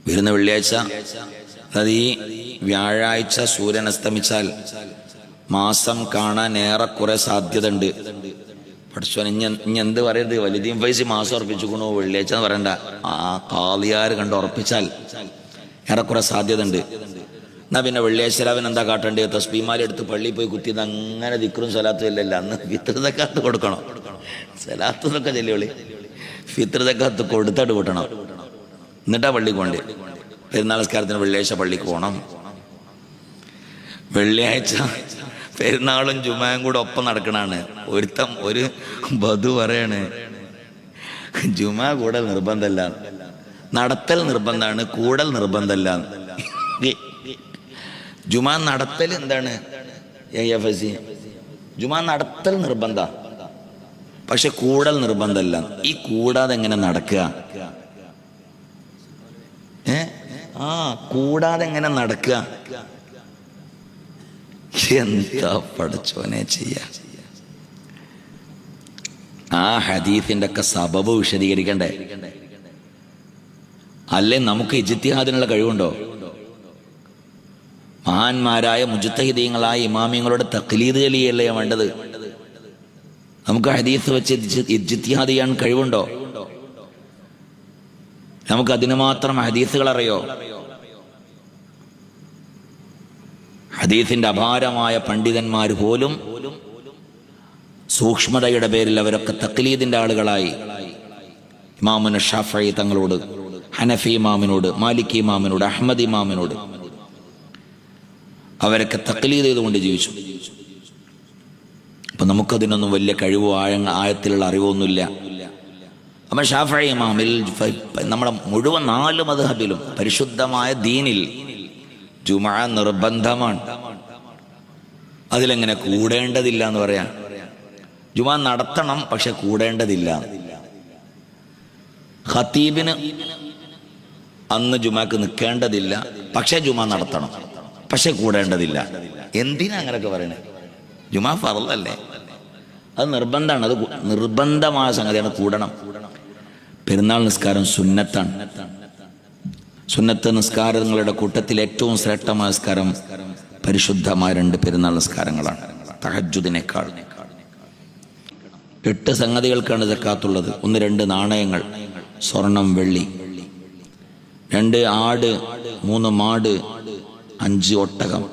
വരുന്ന വെള്ളിയാഴ്ച, അതായത് ഈ വ്യാഴാഴ്ച സൂര്യൻ അസ്തമിച്ചാൽ മാസം കാണാൻ ഏറെക്കുറെ സാധ്യത ഉണ്ട്. പഠിച്ചോൻ ഇനി എന്ത് പറയരുത്, വലിയതീം പൈസ മാസം ഉറപ്പിച്ചുക്കണോ വെള്ളിയാഴ്ച എന്ന് പറയണ്ട. ആ കാളിയാർ കണ്ട് ഉറപ്പിച്ചാൽ ഏറെക്കുറെ സാധ്യത ഉണ്ട്. എന്നാ പിന്നെ വെള്ളിയാഴ്ച അവൻ എന്താ കാട്ടേണ്ടത്? തസ്ബീമാല എടുത്ത് പള്ളിയിൽ പോയി കുത്തിയത് അങ്ങനെ ദിക്റും സലാത്തും ഇല്ലല്ല. അന്ന് ഫിത്ർ സക്കാത്ത് കൊടുക്കണം. സലാത്ത് എന്നൊക്കെ ചെല്ലുവിളി, ഫിത്ർ സക്കാത്ത് കൊടുത്തിട്ട് കൂട്ടണം, എന്നിട്ടാ പള്ളിക്ക് പോകണ്ടേ. പെരുന്നാൾ നിസ്കാരത്തിന് വെള്ളിയാഴ്ച പള്ളിക്ക് പോകണം. വെള്ളിയാഴ്ച പെരുന്നാളും ജുമായും കൂടെ ഒപ്പം നടക്കണാണ്. ഒരു ബധു പറയാണ് ജുമാ കൂടൽ നിർബന്ധമല്ല, നടത്തൽ നിർബന്ധമാണ്, കൂടൽ നിർബന്ധമല്ല. ജുമാ നടത്തൽ എന്താണ്? ജുമാ നടത്തൽ നിർബന്ധ, പക്ഷെ കൂടൽ നിർബന്ധമല്ല. ഈ കൂടാതെ എങ്ങനെ നടക്കുക? കൂടാതെ എങ്ങനെ നടക്കുക? എന്താ പഠിച്ചോനെ ചെയ്യാ? ആ ഹദീസിന്റെ ഒക്കെ സബബ് വിശദീകരിക്കണ്ടേ? അല്ലേ നമുക്ക് ഇജ്തിഹാദിനുള്ള കഴിവുണ്ടോ? മഹാന്മാരായ മുജ്തഹിദീങ്ങളായ ഇമാമിങ്ങളുടെ തഖ്ലീദ് ചെയ്യല്ലേ വേണ്ടത്. നമുക്ക് ഹദീസ് വെച്ച് ഇജ്തിഹാദ് ചെയ്യാൻ കഴിവുണ്ടോ? നമുക്ക് അതിന് മാത്രം ഹദീസുകൾ അറിയോ? ഹദീസിന്റെ അപാരമായ പണ്ഡിതന്മാർ പോലും സൂക്ഷ്മതയുടെ പേരിൽ അവരൊക്കെ തഖ്ലീദിന്റെ ആളുകളായി ഇമാമുന ഷാഫഈ തങ്ങളോട്, ഹനഫി ഇമാമിനോട്, മാലിക്കി ഇമാമിനോട്, അഹ്മദ് ഇമാമിനോട് അവരൊക്കെ തഖ്ലീദ് ചെയ്തുകൊണ്ട് ജീവിച്ചു. അപ്പൊ നമുക്കതിനൊന്നും വലിയ കഴിവോ ആഴത്തിലുള്ള അറിവൊന്നുമില്ല. അപ്പൊ ഷാഫഈ ഇമാമിൽ നമ്മുടെ മുഴുവൻ 4 മദ്ഹബിലും പരിശുദ്ധമായ ദീനിൽ ജുമുഅ നിർബന്ധമാണ്. അതിലെങ്ങനെ കൂടേണ്ടതില്ല എന്ന് പറയാം? ജുമുഅ നടത്തണം, പക്ഷെ കൂടേണ്ടതില്ല. ഖതീബിന് അന്ന് ജുമുഅക്ക് നിൽക്കേണ്ടതില്ല, പക്ഷെ ജുമുഅ നടത്തണം, പക്ഷെ കൂടേണ്ടതില്ല. എന്തിനാ അങ്ങനെയൊക്കെ പറയണേ? ജുമുഅ ഫർളല്ലേ, അത് നിർബന്ധമാണ്, അത് നിർബന്ധമായ സംഗതിയാണ്, കൂടണം. പെരുന്നാൾ നിസ്കാരം സുന്നത്താണ്. സുന്നത്ത് നിസ്കാരങ്ങളുടെ കൂട്ടത്തിൽ ഏറ്റവും ശ്രേഷ്ഠമായ നിസ്കാരം പരിശുദ്ധമായ 2 പെരുന്നാൾ നിസ്കാരങ്ങളാണ്, തഹജ്ജുദിനേക്കാൾ. 8 സംഗതികൾക്കാണ് സക്കാത്തുള്ളത്. 1 2 നാണയങ്ങൾ, സ്വർണം, വെള്ളി. 2 ആട്, 3 മാട്, 5 ഒട്ടകം,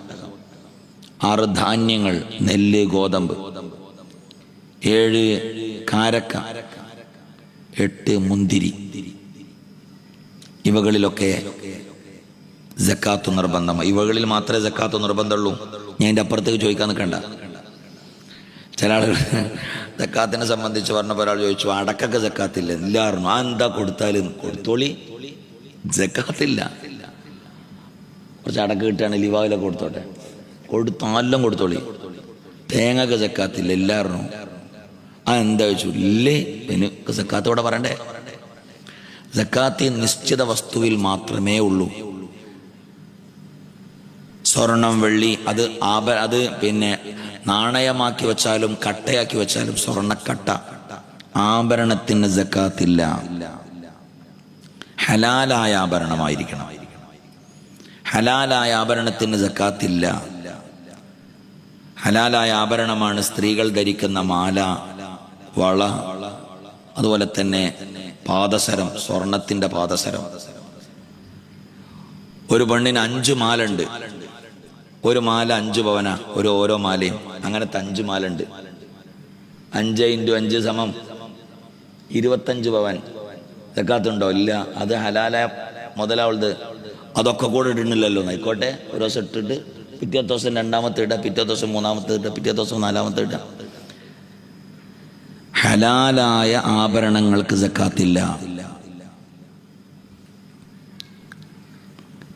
6 ധാന്യങ്ങൾ, നെല്ല്, ഗോതമ്പ്, 7 കാരക്ക, 8 മുന്തിരി. ഇവകളിലൊക്കെ സക്കാത്ത് നിർബന്ധമാണ്. ഇവകളിൽ മാത്രമേ സക്കാത്ത് നിർബന്ധമുള്ളൂ. ഞാൻ എൻ്റെ അപ്പുറത്തേക്ക് ചോദിക്കാൻ നിൽക്കണ്ട. ചില ആളുകൾ സക്കാത്തിനെ സംബന്ധിച്ച് പറഞ്ഞപ്പോൾ ഒരാൾ ചോദിച്ചു, അടക്കൊക്കെ സക്കാത്തില്ല. എല്ലാവരും ആ എന്താ കൊടുത്താലും കൊടുത്തോളി, സക്കാത്തില്ല. കുറച്ച് അടക്ക കിട്ടുകയാണെങ്കിൽ ലിവാവിലൊക്കെ കൊടുത്തോട്ടെ, കൊടുത്താലും കൊടുത്തോളി. തേങ്ങക്ക് സക്കാത്തില്ല, എല്ലാവരും ആ എന്താ ചോദിച്ചു, ഇല്ലേ എനിക്ക് സക്കാത്തോടെ പറയണ്ടേ? സക്കാത്ത് നിശ്ചിത വസ്തുവിൽ മാത്രമേ ഉള്ളൂ. സ്വർണം, വെള്ളി, അത് പിന്നെ നാണയമാക്കി വെച്ചാലും കട്ടയാക്കി വെച്ചാലും സ്വർണ്ണക്കട്ട, ആഭരണത്തിന് സക്കാത്തില്ല. ഹലാലായ ആഭരണമായിരിക്കണം. ഹലാലായ ആഭരണത്തിന് സക്കാത്തില്ല. ഹലാലായ ആഭരണമാണ് സ്ത്രീകൾ ധരിക്കുന്ന മാല, വള, അതുപോലെ തന്നെ പാദസരം, സ്വർണത്തിന്റെ പാദസരം. ഒരു പെണ്ണിന് 5 മാലുണ്ട്. ഒരു മാല 5 പവന, ഓരോ മാലയും. അങ്ങനത്തെ 5 മാലുണ്ട്. 5 × 5 = 25 പവൻ. സക്കാത്തുണ്ടോ? ഇല്ല. അത് ഹലാലായ മുതലാവുള്ളത്. അതൊക്കെ കൂടെ ഇടുന്നില്ലല്ലോ. ആയിക്കോട്ടെ, ഒരു ദിവസം ഇട്ടിട്ട് പിറ്റേ ദിവസം 2ാമത്തെ ഇടുക, പിറ്റേ ദിവസം 3ാമത്തെ ഇടുക, പിറ്റേ ദിവസം 4ാമത്തെ ഇടുക. ഹലാലായ ആഭരണങ്ങൾക്ക് സക്കാത്തില്ല.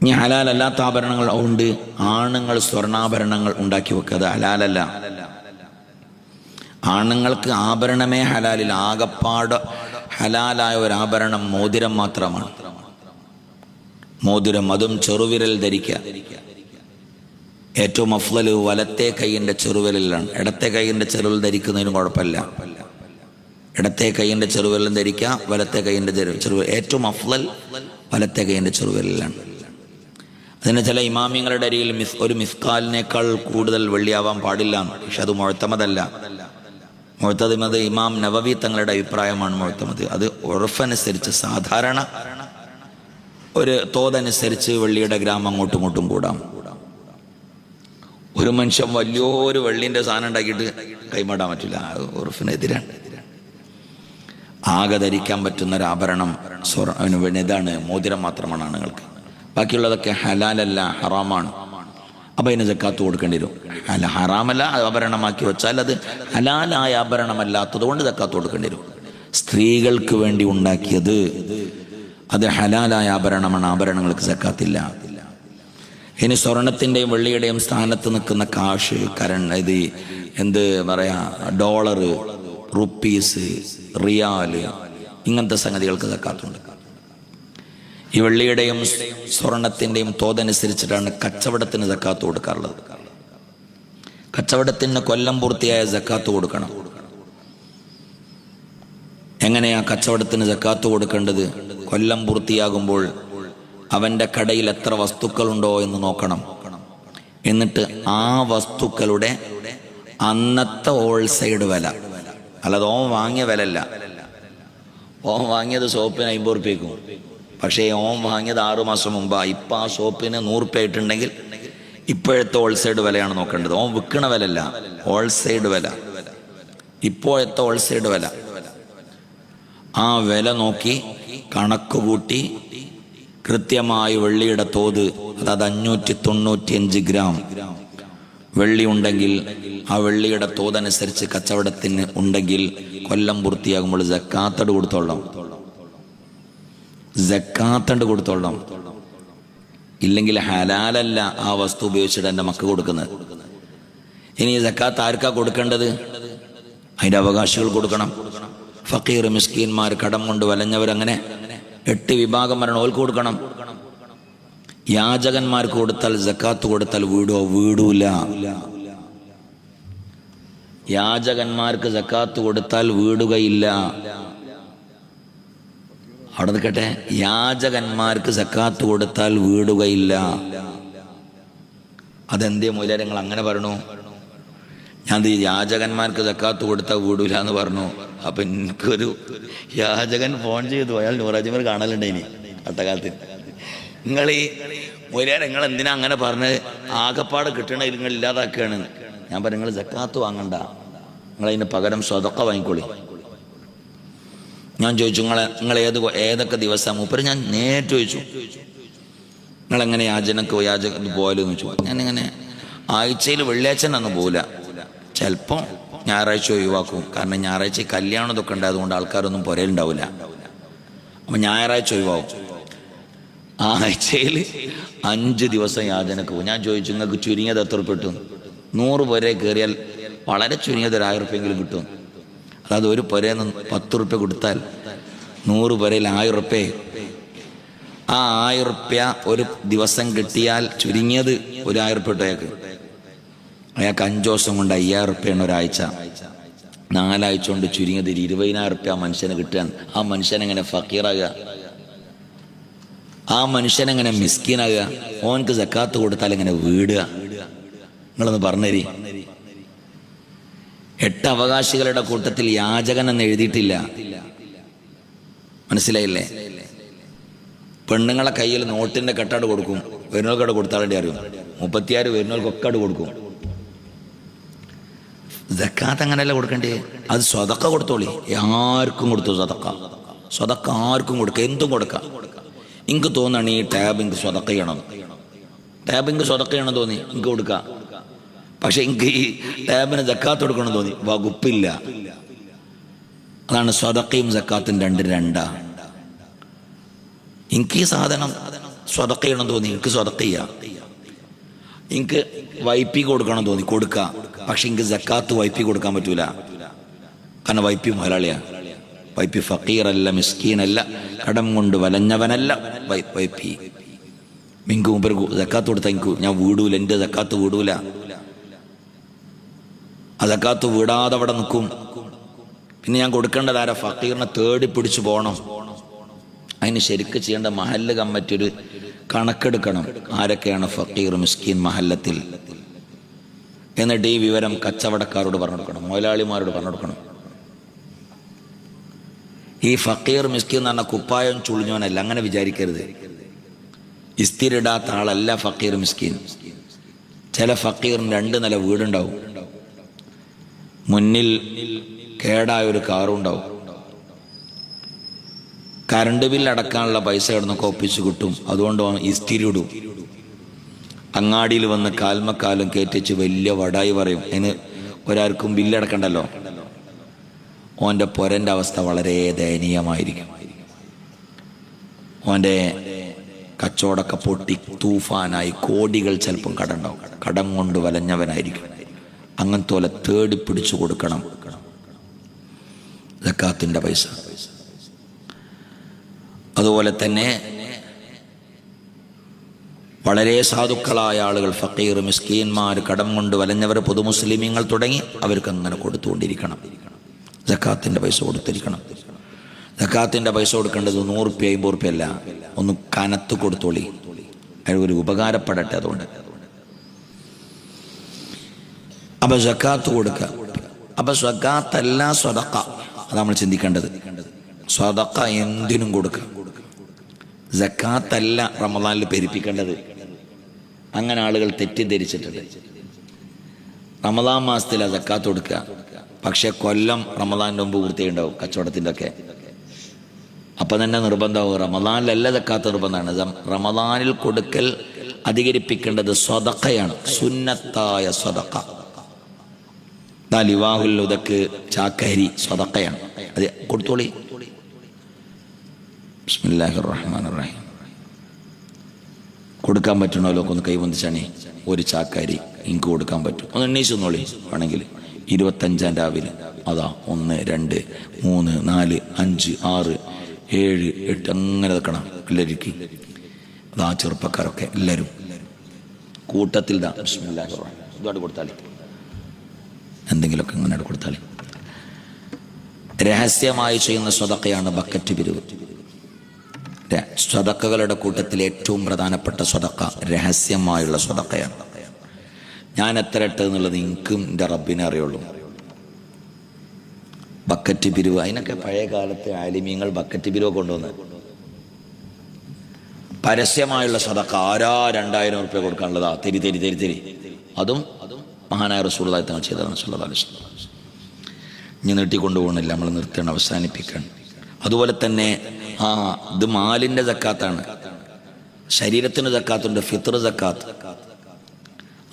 ഇനി ഹലാലല്ലാത്ത ആഭരണങ്ങൾ ഉണ്ട്. ആണുങ്ങൾ സ്വർണ്ണാഭരണങ്ങൾ ഉണ്ടാക്കി വെക്കുക, അത് ഹലാലല്ല. ആണുങ്ങൾക്ക് ആഭരണമേ ഹലാലില്ല. ആകപ്പാട് ഹലാലായ ഒരു ആഭരണം മോതിരം മാത്രമാണ്. മോതിരം, അതും ചെറുവിരൽ ധരിക്കുക. ഏറ്റവും അഫ്ളൽ വലത്തെ കൈയിൻ്റെ ചെറുവിരലിലാണ്. ഇടത്തെ കൈയിൻ്റെ ചെറുവിരൽ ധരിക്കുന്നതിനും കുഴപ്പമില്ല. ഇടത്തെ കൈയിൻ്റെ ചെറുവിരലും ധരിക്കുക, വലത്തെ കൈയിൻ്റെ ചെറുവിരൽ. ഏറ്റവും അഫ്ളൽ വലത്തെ കൈയിൻ്റെ ചെറുവിരലാണ്. അതിന് ചില ഇമാമിങ്ങളുടെ അരിയിൽ ഒരു മിസ്കാലിനേക്കാൾ കൂടുതൽ വെള്ളിയാവാൻ പാടില്ല. പക്ഷെ അത് മുഅ്തമദല്ല. മുഅ്തമദ് ഇമാം നവവി തങ്ങളുടെ അഭിപ്രായമാണ് മുഅ്തമദ്. അത് ഉറഫനുസരിച്ച് സാധാരണ ഒരു തോതനുസരിച്ച് വെള്ളിയുടെ ഗ്രാം അങ്ങോട്ടും ഇങ്ങോട്ടും കൂടാം. ഒരു മനുഷ്യൻ വലിയൊരു വെള്ളിൻ്റെ സാധനം ഉണ്ടാക്കിയിട്ട് കൈമാടാൻ പറ്റില്ല, ഉറഫിനെതിരാണ്. ആകെ ധരിക്കാൻ പറ്റുന്ന ഒരു ആഭരണം ഇതാണ്, മോതിരം മാത്രമാണ് ആണുങ്ങൾക്ക്. ബാക്കിയുള്ളതൊക്കെ ഹലാലല്ല, ഹറാമാണ്. അപ്പം അതിന് സക്കാത്ത് കൊടുക്കേണ്ടി വരും. ഹറാമല്ല ആഭരണമാക്കി വെച്ചാൽ അത് ഹലാലായ ആഭരണമല്ലാത്തത് കൊണ്ട് സക്കാത്ത് കൊടുക്കേണ്ടി വരും. സ്ത്രീകൾക്ക് വേണ്ടി ഉണ്ടാക്കിയത് അത് ഹലാലായ ആഭരണമാണ്, ആഭരണങ്ങൾക്ക് സക്കാത്തില്ല. ഇനി സ്വർണത്തിൻ്റെയും വെള്ളിയുടെയും സ്ഥാനത്ത് നിൽക്കുന്ന കാശ്, ഇത് എന്ത് പറയാ, ഡോളർ, റുപ്പീസ്, റിയാല്, ഇങ്ങനത്തെ സംഗതികൾക്ക് സക്കാത്തുണ്ട്. ഈ വെള്ളിയുടെയും സ്വർണത്തിൻ്റെയും തോതനുസരിച്ചിട്ടാണ് കച്ചവടത്തിന് സക്കാത്ത് കൊടുക്കാറുള്ളത്. കച്ചവടത്തിന് കൊല്ലം പൂർത്തിയായ സക്കാത്ത് കൊടുക്കണം. എങ്ങനെയാ കച്ചവടത്തിന് സക്കാത്ത് കൊടുക്കേണ്ടത്? കൊല്ലം പൂർത്തിയാകുമ്പോൾ അവൻ്റെ കടയിൽ എത്ര വസ്തുക്കളുണ്ടോ എന്ന് നോക്കണം. എന്നിട്ട് ആ വസ്തുക്കളുടെ അന്നത്തെ ഹോൾസെയിൽ വില, അല്ലാതെ ഓൻ വാങ്ങിയ വില അല്ല. ഓൻ വാങ്ങിയത് സോപ്പിന് 50 ഉറുപ്പ്യക്കും, പക്ഷേ ഓൻ വാങ്ങിയത് 6 മാസം മുമ്പാണ്. ഇപ്പം ആ സോപ്പിന് 100 ഉറുപ്പ്യ ആയിട്ടുണ്ടെങ്കിൽ ഇപ്പോഴത്തെ ഹോൾസെയിൽ വിലയാണ് നോക്കേണ്ടത്. ഓൻ വിൽക്കണ വില അല്ല, ഹോൾസെയിൽ വില, ഇപ്പോഴത്തെ ഹോൾസെയിൽ വില. ആ വില നോക്കി കണക്ക് കൂട്ടി കൃത്യമായി വെള്ളിയുടെ തോത്, അതായത് 595 ഗ്രാം വെള്ളി ഉണ്ടെങ്കിൽ ആ വെള്ളിയുടെ തോതനുസരിച്ച് കച്ചവടത്തിന് ഉണ്ടെങ്കിൽ കൊല്ലം പൂർത്തിയാകുമ്പോൾ സക്കാത്തട് കൊടുത്തോളാം. സക്കാത്തണ്ട് കൊടുത്തോളാം. ഇല്ലെങ്കിൽ ഹലാലല്ല ആ വസ്തു ഉപയോഗിച്ചിട്ട് എൻ്റെ മക്ക കൊടുക്കുന്നത്. ഇനി സക്കാത്ത് ആർക്കാ കൊടുക്കേണ്ടത്? അതിൻ്റെ അവകാശികൾ കൊടുക്കണം. ഫക്കീർ, മിസ്കീന്മാർ, കടം കൊണ്ട് വലഞ്ഞവരങ്ങനെ 8 വിഭാഗം വരണം, ഓൽക്ക് കൊടുക്കണം. യാചകന്മാർക്ക് കൊടുത്താൽ സക്കാത്ത് കൊടുത്താൽ വീടൂല. യാചകന്മാർക്ക് സക്കാത്ത് കൊടുത്താൽ വീടുകയില്ല. അവിടെ നിൽക്കട്ടെ, യാചകന്മാർക്ക് സക്കാത്ത് കൊടുത്താൽ വീടുകയില്ല. അതെന്തേ മൂല്യം നിങ്ങൾ അങ്ങനെ പറഞ്ഞു? ഞാൻ യാചകന്മാർക്ക് സക്കാത്ത് കൊടുത്താൽ വീടൂല എന്ന് പറഞ്ഞു. അപ്പൊ എനിക്കൊരു യാചകൻ ഫോൺ ചെയ്തു, അയാൾ നൂറാജിമർ കാണലുണ്ടായിനി അട്ടകാലത്തിന്. നിങ്ങൾ ഈ മൂല്യം നിങ്ങൾ എന്തിനാ അങ്ങനെ പറഞ്ഞത്? ആകപ്പാട് കിട്ടണ നിങ്ങൾ ഇല്ലാതാക്കുകയാണ്. ഞാൻ പറഞ്ഞു, നിങ്ങൾ സക്കാത്ത് വാങ്ങണ്ട, നിങ്ങളതിന് പകരം സ്വതക്ക വാങ്ങിക്കോളി. ഞാൻ ചോദിച്ചു, നിങ്ങൾ ഏതൊക്കെ ദിവസം? മൂപ്പര് ഞാൻ നേരിട്ട് ചോദിച്ചു, നിങ്ങളെങ്ങനെ യാചനക്ക് പോയാലെന്ന് ചോദിച്ചു. ഞാനിങ്ങനെ ആഴ്ചയിൽ വെള്ളിയാഴ്ച ഒന്നും പോകില്ല, ചിലപ്പോൾ ഞായറാഴ്ച ഒഴിവാക്കും. കാരണം ഞായറാഴ്ച കല്യാണം ഇതൊക്കെ ഉണ്ട്, അതുകൊണ്ട് ആൾക്കാരൊന്നും പുരയിലുണ്ടാവില്ല. അപ്പം ഞായറാഴ്ച ഒഴിവാകും. ആഴ്ചയിൽ 5 ദിവസം യാചനക്ക് പോകും. ഞാൻ ചോദിച്ചു, നിങ്ങൾക്ക് ചുരുങ്ങിയത് എത്ര ഉറുപ്പിക കിട്ടും? 100 പുര കയറിയാൽ വളരെ ചുരുങ്ങിയത് 1000 ഉറുപ്പിയെങ്കിലും കിട്ടും. അതായത് ഒരു പുരയിൽ നിന്ന് 10 ഉറുപ്പ്യ കൊടുത്താൽ 100 പുരയിൽ 1000 ഉറുപ്പ്യ. ആ 1000 ഉറുപ്പ്യ ഒരു ദിവസം കിട്ടിയാൽ ചുരുങ്ങിയത് ഒരു 1000 ഉറുപ്പ്യ കിട്ടും. അയാൾക്ക് 5 ദിവസം കൊണ്ട് 5000 ഉറുപ്പ്യാണ് ഒരാഴ്ച. 4 ആഴ്ച കൊണ്ട് ചുരുങ്ങിയത് 20,000 ഉറുപ്പ്യ ആ മനുഷ്യന് കിട്ടാൻ. ആ മനുഷ്യനെങ്ങനെ ഫക്കീറാകുക? ആ മനുഷ്യനെങ്ങനെ മിസ്കീനാകുക? ഓനക്ക് സക്കാത്ത് കൊടുത്താൽ എങ്ങനെ വീടുക? നിങ്ങളൊന്ന് പറഞ്ഞേരി. 8 അവകാശികളുടെ കൂട്ടത്തിൽ യാചകൻ എന്ന് എഴുതിയിട്ടില്ല. മനസ്സിലായില്ലേ? പെണ്ണുങ്ങളെ കയ്യിൽ നോട്ടിന്റെ കെട്ടാട് കൊടുക്കും, വരുന്നവർക്കട് കൊടുത്താളേണ്ടി അറിയും. 36 വരുന്നവർക്കൊക്കെ കൊടുക്കും. സക്കാത്ത് അങ്ങനെയല്ല കൊടുക്കേണ്ടേ, അത് സ്വതക്ക കൊടുത്തോളി. ആർക്കും കൊടുത്തു സ്വതക്ക ആർക്കും കൊടുക്കുക, എന്തും കൊടുക്കാം. എനിക്ക് തോന്നണം ഈ ടാബ് എനിക്ക് സ്വതക്ക ചെയ്യണം, ടാബ് എനിക്ക് സ്വതക്ക ചെയ്യണം തോന്നി എനിക്ക് കൊടുക്കാം. പക്ഷെ എനിക്ക് ഈ ടാബിന് സക്കാത്ത് കൊടുക്കണം തോന്നി, വകുപ്പില്ല. അതാണ് സ്വതക്കയും സക്കാത്തും രണ്ടാ. എനിക്ക് ഈ സാധനം സ്വതക്ക ചെയ്യണം തോന്നി, എനിക്ക് സ്വതക്ക ചെയ്യാം. എനിക്ക് വൈപ്പി കൊടുക്കണം തോന്നി, കൊടുക്കാം. പക്ഷെ എനിക്ക് സക്കാത്ത് വൈപ്പി കൊടുക്കാൻ പറ്റൂല, കാരണം വൈപ്പി മുതലാളിയാ. വൈപ്പി ഫക്കീറല്ല, മിസ്കീനല്ല, കടം കൊണ്ട് വലഞ്ഞവനല്ല. വൈപ്പി എനിക്ക് മുമ്പ് സക്കാത്ത് കൊടുത്താൽ എനിക്ക് ഞാൻ വീടൂല, എൻ്റെ സക്കാത്ത് വീടൂല. ആ സക്കാത്ത് വീടാതെ അവിടെ നിൽക്കും. പിന്നെ ഞാൻ കൊടുക്കേണ്ടത് ആരാ? ഫക്കീറിനെ തേടി പിടിച്ചു പോകണം. അതിന് ശരിക്ക് ചെയ്യേണ്ട മഹല്ല് കമ്മിറ്റി ഒരു കണക്കെടുക്കണം, ആരൊക്കെയാണ് ഫക്കീർ മിസ്കീൻ മഹല്ലത്തിൽ. എന്നിട്ട് ഈ വിവരം കച്ചവടക്കാരോട് പറഞ്ഞു കൊടുക്കണം, മുതലാളിമാരോട് പറഞ്ഞു കൊടുക്കണം. ഈ ഫക്കീർ മിസ്കീൻ എന്ന് പറഞ്ഞാൽ കുപ്പായം ചുളിഞ്ഞവനല്ല, അങ്ങനെ വിചാരിക്കരുത്. ഇസ്തിരിടാത്ത ആളല്ല ഫക്കീർ മിസ്കീൻ. ചില ഫക്കീറിന് 2 നില വീടുണ്ടാവും, മുന്നിൽ കേടായ ഒരു കാറും ഉണ്ടാവും, കറണ്ട് ബില്ലടക്കാനുള്ള പൈസ കിടന്നൊക്കെ ഒപ്പിച്ച് കിട്ടും. അതുകൊണ്ട് ഇസ്തിരിടും. അങ്ങാടിയിൽ വന്ന് കാൽമക്കാലം കയറ്റിച്ച് വലിയ വടായി പറയും, അതിന് ഒരാൾക്കും ബില്ലടക്കണ്ടല്ലോ. ഓൻ്റെ പൊരൻ്റെ അവസ്ഥ വളരെ ദയനീയമായിരിക്കും. ഓൻ്റെ കച്ചവടമൊക്കെ പൊട്ടി തൂഫാനായി, കോടികൾ ചിലപ്പം കടണ്ടാവും, കടം കൊണ്ട് വലഞ്ഞവനായിരിക്കും. അങ്ങനത്തെ പോലെ തേടി പിടിച്ചു കൊടുക്കണം സക്കാത്തിന്റെ പൈസ. അതുപോലെ തന്നെ വളരെ സാധുക്കളായ ആളുകൾ, ഫക്കീർ മിസ്കീന്മാർ, കടം കൊണ്ട് വലഞ്ഞവർ, പൊതുമുസ്ലിമീങ്ങൾ തുടങ്ങി അവർക്ക് അങ്ങനെ കൊടുത്തുകൊണ്ടിരിക്കണം. സക്കാത്തിന്റെ പൈസ കൊടുത്തിരിക്കണം. സക്കാത്തിന്റെ പൈസ കൊടുക്കേണ്ടത് 100 റുപ്യ 50 റുപ്യ അല്ല, ഒന്ന് കനത്ത് കൊടുത്തോളി, ഒരു ഉപകാരപ്പെടട്ടെ. അതുകൊണ്ട് അപ്പൊ സക്കാത്ത് കൊടുക്കുക. അപ്പൊ സക്കാത്തല്ല സ്വതക്ക, അത് നമ്മൾ ചിന്തിക്കേണ്ടത്. സ്വതക്ക എന്തിനും കൊടുക്കുക, സക്കാത്തല്ല റമദാനിൽ പെരുപ്പിക്കേണ്ടത്. അങ്ങനെ ആളുകൾ തെറ്റിദ്ധരിച്ചിട്ടുണ്ട്. റമദാൻ മാസത്തിലാണ് സക്കാത്ത് കൊടുക്കുക, പക്ഷെ കൊല്ലം റമദാനിൻ്റെ മുമ്പ് പൂർത്തിയുണ്ടാവും കച്ചവടത്തിൻ്റെ ഒക്കെ. അപ്പം തന്നെ നിർബന്ധമാവും, റമദാനിലല്ല സക്കാത്ത് നിർബന്ധമാണ്. റമദാനിൽ കൊടുക്കൽ അധികരിപ്പിക്കേണ്ടത് സ്വതക്കയാണ്, സുന്നത്തായ സ്വതക്ക. ലിവാഹുൽ ഉദക്ക് ചാക്കരി സ്വതക്കയാണ്, അത് കൊടുത്തോളി. ബിസ്മില്ലാഹിർ റഹ്മാനിർ റഹീം. കൊടുക്കാൻ പറ്റണമല്ലോ, ഒന്ന് കൈവന്നിച്ചാണേ, ഒരു ചാക്കരി എനിക്ക് കൊടുക്കാൻ പറ്റും. ഒന്ന് എണ്ണീച്ചൊന്നോളി വേണമെങ്കിൽ. 25 രാവിലെ അതാ 1 2 3 4 5 6 7 8 അങ്ങനെ വെക്കണം എല്ലാവർക്കും. അതാ ചെറുപ്പക്കാരൊക്കെ എല്ലാവരും കൂട്ടത്തിൽ ഇതാ ബിസ്മില്ലാഹിർ റഹ്മാനിർ റഹീം ഇതോട് കൊടുത്താൽ എന്തെങ്കിലുമൊക്കെ ഇങ്ങനെ കൊടുത്താൽ. രഹസ്യമായി ചെയ്യുന്ന സ്വതക്കയാണ് ബക്കറ്റ് പിരിവ്. സ്വതക്കകളുടെ കൂട്ടത്തിൽ ഏറ്റവും പ്രധാനപ്പെട്ട സ്വതക്ക രഹസ്യമായുള്ള സ്വതക്കയാണ്. ഞാൻ എത്ര ഇട്ട് എന്നുള്ളത് എനിക്കും എൻ്റെ റബ്ബിനെ അറിയുള്ളൂ. ബക്കറ്റ് പിരിവ്, അതിനൊക്കെ പഴയ കാലത്തെ ആലിമീങ്ങൾ ബക്കറ്റ് പിരിവ് കൊണ്ടുവന്ന് പരസ്യമായുള്ള സ്വതക്ക. ആരാ 2000 റുപ്യ കൊടുക്കാനുള്ളതാ, തെരി തെരി തെരി തെരി. അതും മഹാനായ റസൂലുള്ളാഹി തങ്ങൾ ചെയ്തതാണ് സല്ലല്ലാഹു അലൈഹി വസല്ലം. ഇനി നീട്ടിക്കൊണ്ടുപോകണില്ല, നമ്മൾ നിർത്തണം, അവസാനിപ്പിക്കണം. അതുപോലെ തന്നെ ഇത് മാലിൻ്റെ സക്കാത്താണ്. ശരീരത്തിന് സക്കാത്തുണ്ട്, ഫിത്ർ സക്കാത്ത്.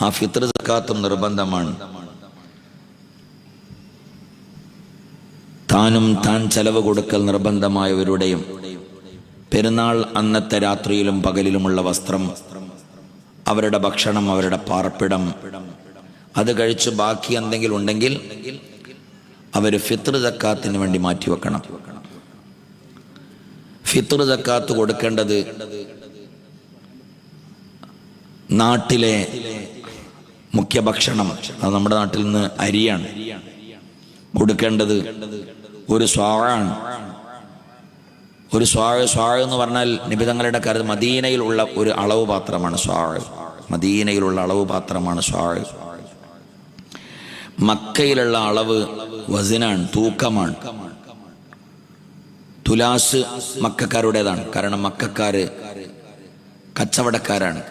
ആ ഫിത്ർ സക്കാത്തും നിർബന്ധമാണ്. താനും താൻ ചെലവ് കൊടുക്കൽ നിർബന്ധമായവരുടെയും പെരുന്നാൾ അന്നത്തെ രാത്രിയിലും പകലിലുമുള്ള വസ്ത്രം, അവരുടെ ഭക്ഷണം, അവരുടെ പാർപ്പിടം, അത് കഴിച്ച് ബാക്കി എന്തെങ്കിലും ഉണ്ടെങ്കിൽ അവർ ഫിത്ർ സക്കാത്തിന് വേണ്ടി മാറ്റിവെക്കണം. ഫിത്ർ സക്കാത്ത് കൊടുക്കേണ്ടത് നാട്ടിലെ മുഖ്യ ഭക്ഷണം, അത് നമ്മുടെ നാട്ടിൽ നിന്ന് അരിയാണ് കൊടുക്കേണ്ടത്. ഒരു സ്വാഴാണ്. ഒരു സ്വാഴ് എന്ന് പറഞ്ഞാൽ നിബിതങ്ങളുടെ കാര്യത്തിൽ മദീനയിലുള്ള ഒരു അളവ് പാത്രമാണ് സ്വാഴ്. മദീനയിലുള്ള അളവ് പാത്രമാണ് സ്വാഴ്. മക്കയിലുള്ള അളവ് വസിനാണ്, തൂക്കമാണ്. തുലാസ് മക്കാരുടേതാണ്, കാരണം മക്കാര് കച്ചവടക്കാരാണ്,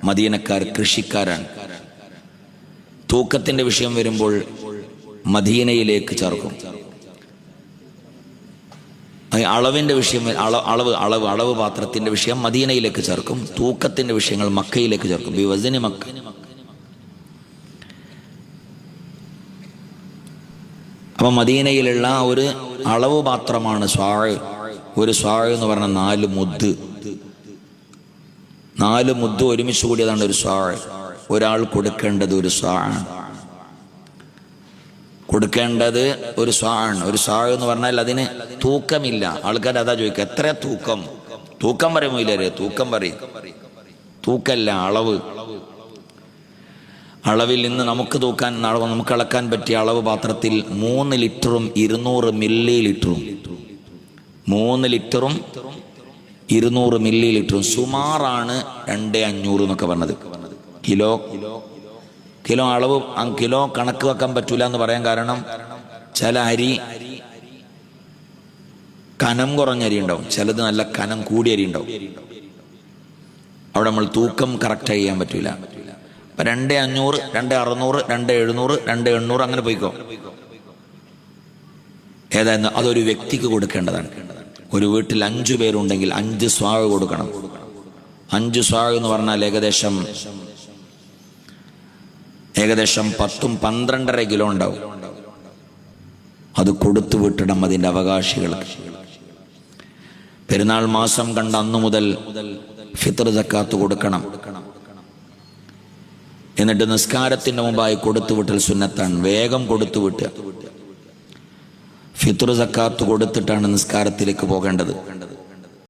മദീനക്കാർ കൃഷിക്കാരാണ്. തൂക്കത്തിന്റെ വിഷയം വരുമ്പോൾ മദീനയിലേക്ക് ചേർക്കും. അളവിന്റെ വിഷയം, അളവ് പാത്രത്തിന്റെ വിഷയം മദീനയിലേക്ക് ചേർക്കും. തൂക്കത്തിന്റെ വിഷയങ്ങൾ മക്കയിലേക്ക് ചേർക്കും. ബിവസിന് മക്ക. അപ്പൊ മദീനയിലുള്ള ഒരു അളവ് പാത്രമാണ് സ്വാഴ്. ഒരു സ്വാഴ് എന്ന് പറഞ്ഞാൽ 4 മുദ്ദ്. 4 മുദ്ദ് ഒരുമിച്ച് കൂടിയതാണ് ഒരു സ്വാഴ്. ഒരാൾ കൊടുക്കേണ്ടത് ഒരു സ്വാഴാണ്. കൊടുക്കേണ്ടത് ഒരു സ്വാഴാണ്. ഒരു സ്വാഴ് എന്ന് പറഞ്ഞാൽ അതിന് തൂക്കമില്ല. ആൾക്കാർ അതാ ചോദിക്കുക, എത്ര തൂക്കം? തൂക്കം പറയുമോ? ഇല്ലേ, തൂക്കം പറയും. തൂക്കല്ല, അളവ്. അളവിൽ നിന്ന് നമുക്ക് തൂക്കാൻ നമുക്ക് അളക്കാൻ പറ്റിയ അളവ് പാത്രത്തിൽ 3 ലിറ്ററും 200 മില്ലി ലിറ്ററും 3 ലിറ്ററും 200 മില്ലി ലിറ്ററും സുമാറാണ് 2500 എന്നൊക്കെ പറഞ്ഞത്. കിലോ അളവ് കിലോ കണക്ക് വെക്കാൻ പറ്റൂല എന്ന് പറയാൻ കാരണം ചില അരി കനം കുറഞ്ഞ അരി ഉണ്ടാവും, ചിലത് നല്ല കനം കൂടിയ അരി ഉണ്ടാവും. അവിടെ നമ്മൾ തൂക്കം കറക്റ്റ് ചെയ്യാൻ പറ്റൂല. 2500, 2600, 2700, 2800 അങ്ങനെ പോയിക്കോ. ഏതായിരുന്നു അതൊരു വ്യക്തിക്ക് കൊടുക്കേണ്ടതാണ്. ഒരു വീട്ടിൽ 5 പേരുണ്ടെങ്കിൽ 5 സ്വാഗ് കൊടുക്കണം. 5 സ്വാഗ് എന്ന് പറഞ്ഞാൽ ഏകദേശം 10-12.5 കിലോ ഉണ്ടാവും. അത് കൊടുത്തു വിട്ടണം അതിൻ്റെ അവകാശികൾക്ക്. പെരുന്നാൾ മാസം കണ്ട അന്നു മുതൽ ഫിത്ർ സക്കാത്ത് കൊടുക്കണം. എന്നിട്ട് നിസ്കാരത്തിന്റെ മുമ്പായി കൊടുത്തുവിട്ടൽ സുന്നത്താണ്. വേഗം കൊടുത്തുവിട്ടുക. ഫിത്ർ സക്കാത്ത് കൊടുത്തിട്ടാണ് നിസ്കാരത്തിലേക്ക് പോകേണ്ടത്.